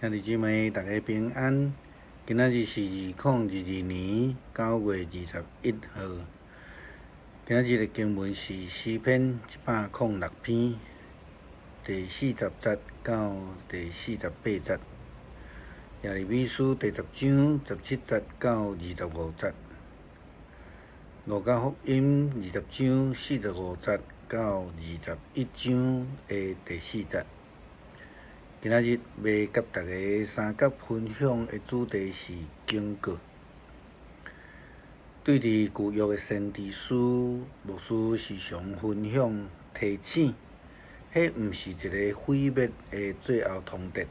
兄弟姊妹，大家平安。今仔日是2022年9月21号。今仔日的经文是诗篇106篇第40节到第48节，耶利米书第10章17节到25节，路加福音20章45节到21章的第4节。今仔日要甲大家三角分享的主题是警告。对伫旧约的先知书，牧师时常分享提醒，迄毋是一个毁灭的最后通牒，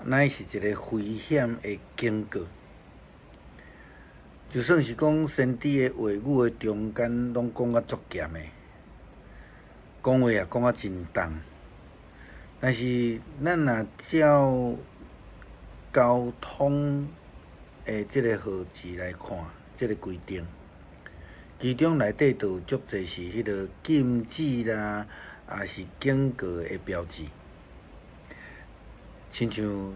乃是一个危险的警告。就算是讲先知的话语的中间，拢讲啊足咸的，讲话也讲啊真重。但是，咱若照交通的即个号志来看，即个规定，其中内底就有足侪是迄个禁止啦，也是警告的标志，亲像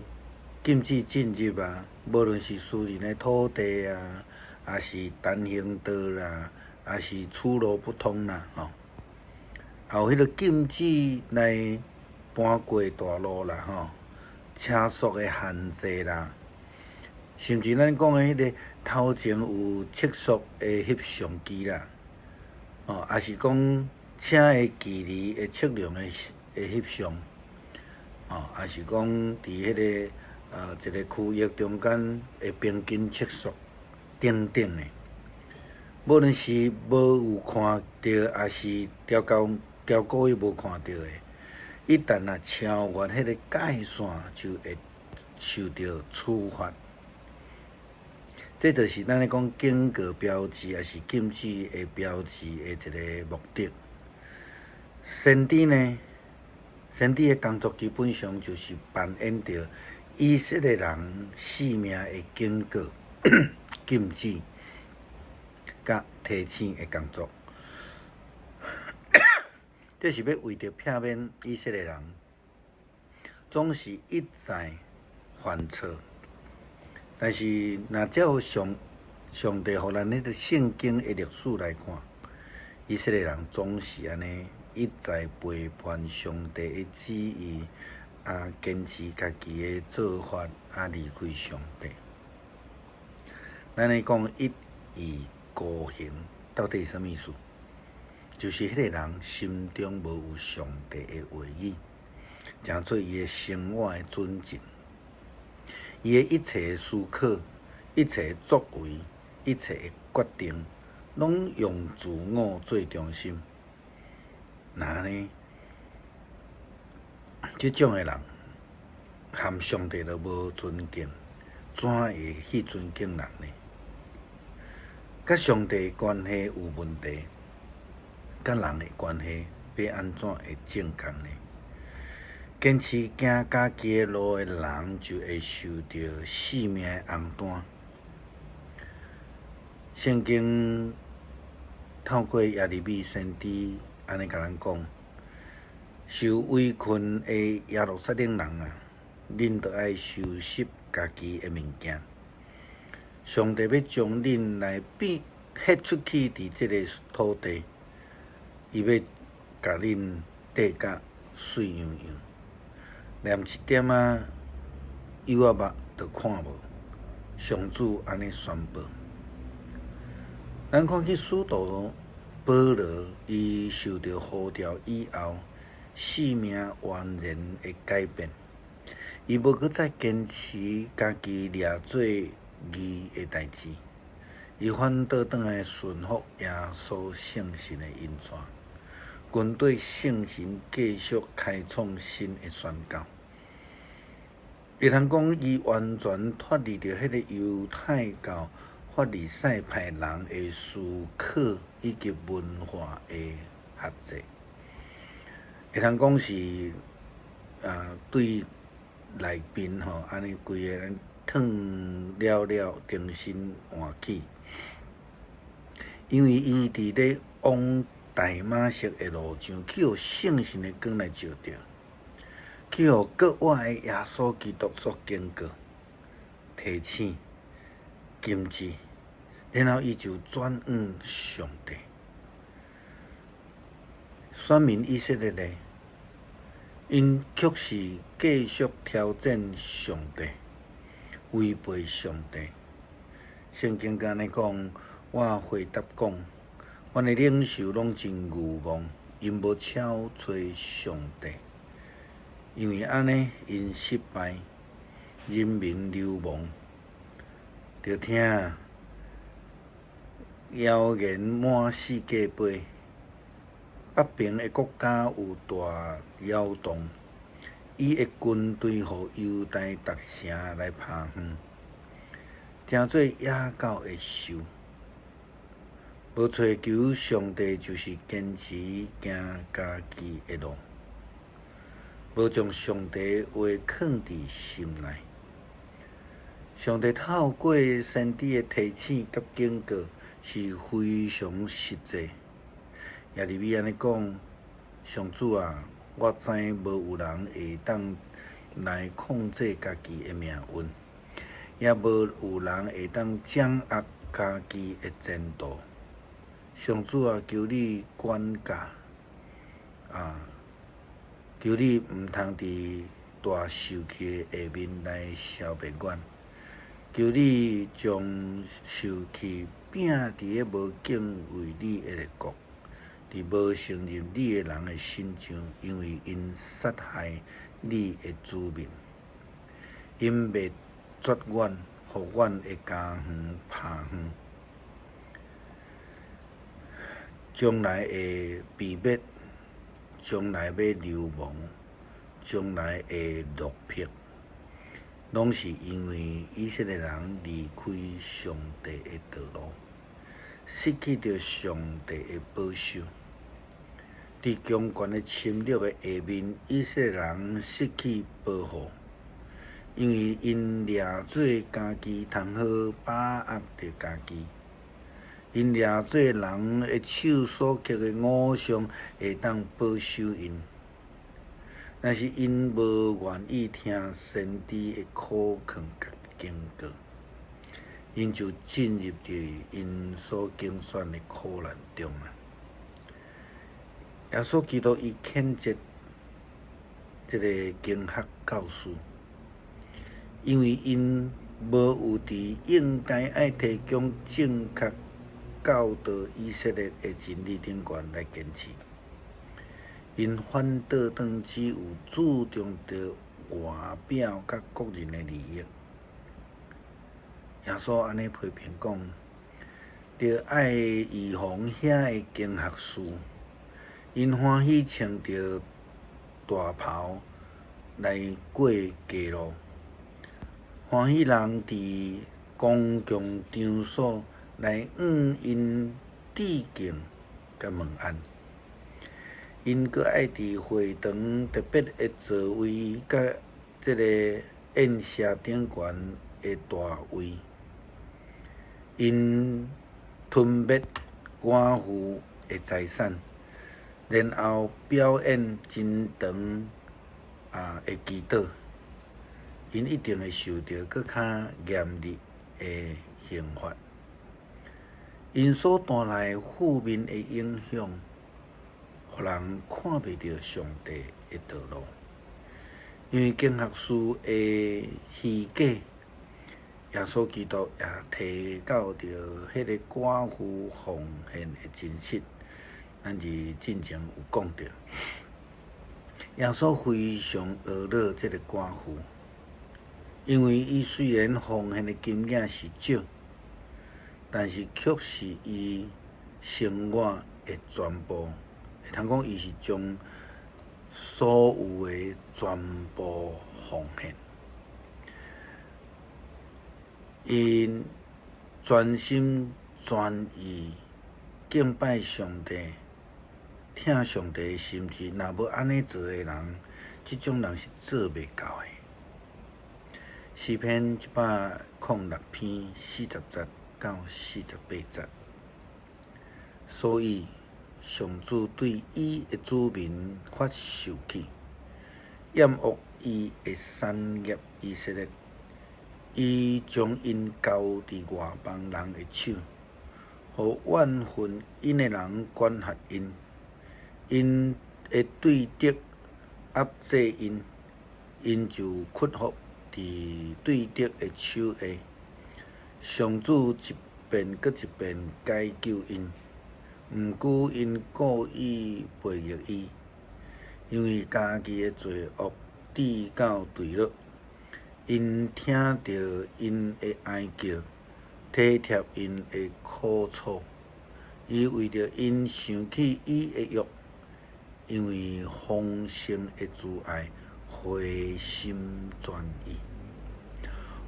禁止进入啊，无论是私人的土地啊，也是单行道啦，也是出入不通啦，还有迄个禁止来搬过大路啦，车速的限制啦，甚至咱讲的迄个头前有测速的翕相机啦，也是讲车的距离的测量的翕相，也是讲伫迄个一个区域中间的平均测速等等的，无论是无有看到，还是调故意无看到的。一旦超越迄个界线，就会受到处罚。这就是咱咧讲警告标志，也是禁止的标志的一个目的。先知的工作基本上就是扮演着以色列人性命的警告、禁止、甲提醒的工作。这是要为着避免以色列人总是一再犯错，但是若照上帝互咱迄个圣经的历史来看，以色列人总是安尼一再背叛上帝的旨意，坚持家己的做法，离开上帝。咱咧讲一意孤行，到底是啥物意思？就是迄个人心中无有上帝的话语，诚做伊的生活的准绳，伊的一切思考、一切作为、一切决定，拢用自我做中心。那呢，即种的人，含上帝都无尊敬，怎会去尊敬人呢？甲上帝关系有问题，甲人的关系要安怎会正确呢？坚持行家己的路的人，就会受到性命的红单。圣经透过耶利米先知安尼甲咱讲，受围困的耶路撒冷人啊，恁着爱收拾家己的物件。上帝要将恁来逼出去伫即个土地。伊要甲恁缀甲水样样，连一点油仔目都看无。上主安尼宣布。咱看去使徒保罗，伊受到呼召以后，生命完然的改变。伊无搁再坚持家己掠做义的代志，伊反倒转来顺服耶稣圣神的引带。军队圣神继续开创新的宣告，会通讲伊完全脱离着迄个犹太教、法利赛派人的思考以及文化的学制，会通讲是对内面安尼规个人烫了重新换起，因为伊伫咧往大马色的路上，去互圣神的光来照着，去互国外的耶稣基督所经过、提醒、禁止，然后伊就转向上帝。选民以色列呢，因却是继续挑战上帝，违背上帝。圣经甲尼讲，我回答讲，阮的领袖拢真愚妄，因无超找上帝。因为安尼，因失败，人民流亡，着听谣言满世界飞，北平的国家有大摇动，伊的军队互犹太逐城来拍远，诚做野狗会受。无找求上帝，就是坚持行家己的路。无将上帝话藏伫心内，上帝透过先知的提醒甲警告是非常实际。耶利米安尼讲：上主啊，我知无有人会当来控制家己的命运，也无有人会当掌握家己的前途。上主啊，求你管教求你毋通伫大受气的下面来消灭阮，求你将受气摒伫个无敬畏你的列国，伫无承认你的人的心上，因为因杀害你的子民，因灭绝阮，互阮的家园拍远，将来会被灭。将来要流亡，将来会落魄，拢是因为以色列人离开上帝的道路，失去着上帝的保守。伫强权的侵略的下面，以色列人失去保护，因为因掠做家己通好把握着家己。因掠做人的手所刻的偶像，会当保守因。但是因无愿意听先知的苦劝甲警告，因就进入着因所竞选的苦难中啊。耶稣基督伊谴责这个经学教师，因为因无有伫应该爱提供正确教导以色列的真理顶悬来坚持，因反倒当只有注重着外表甲个人的利益。耶稣安尼批评讲，着爱预防遐的经学士，因欢喜穿着大袍来过街路，欢喜人伫公共场所来因致敬甲问安，因阁爱伫会堂特别的座位甲这个宴舍顶悬的大位，因吞灭官府的财产，然后表演真长的祈祷，因一定会受到更较严厉的刑罚。因所带来负面的影响，互人看袂到上帝的道路。因为经学士的虚假，耶稣基督也提到着迄个寡妇奉献的真实，咱是之前有讲到。耶稣非常懊恼这个寡妇，因为伊虽然奉献的金额是少，但是却是伊生活的全部，会通讲伊是将所有的全部奉献，因全心全意敬拜上帝，听上帝的心志。若无安尼做的人，这种人是做袂到的。诗篇106篇40节到48节，所以上主对伊的子民发受气，厌恶伊的产业以色列，伊将因交伫外邦人的手，互怨恨因的人管辖因，因会对敌压制因，因就屈服伫对敌的手下。上主一遍搁一遍解救因，毋过因故意背逆伊，因为家己的罪恶致到坠落。因听到因的哀叫，体贴因的苦楚，伊为着因想起伊的约，因为丰盛的慈爱，回心转意，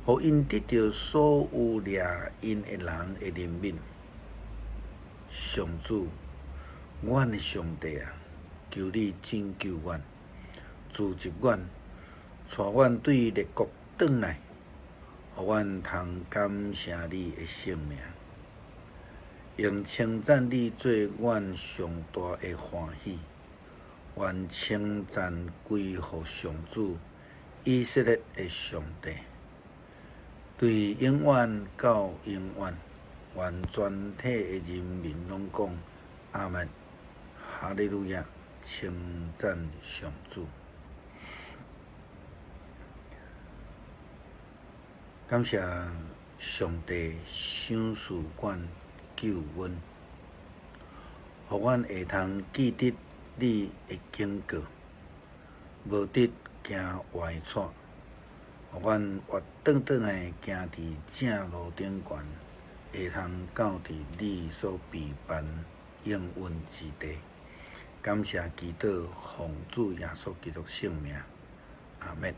互因得到所有掠因的人的怜悯。上主，阮的上帝啊，求你拯救阮，助入阮，带阮对列国转来，互阮通感谢你的圣名，用称赞你做阮上大的欢喜。愿称赞归乎上主，以色列的上帝，对永远到永远。愿全体的人民拢讲阿们，哈利路亚，称赞上主。感谢上帝赏赐阮救阮，互阮会通记得你的警告，无得行歪错，互阮活转转来行伫正路顶悬，会通到伫你所备办应允之地。感谢祈祷，奉主耶稣基督圣名，阿们。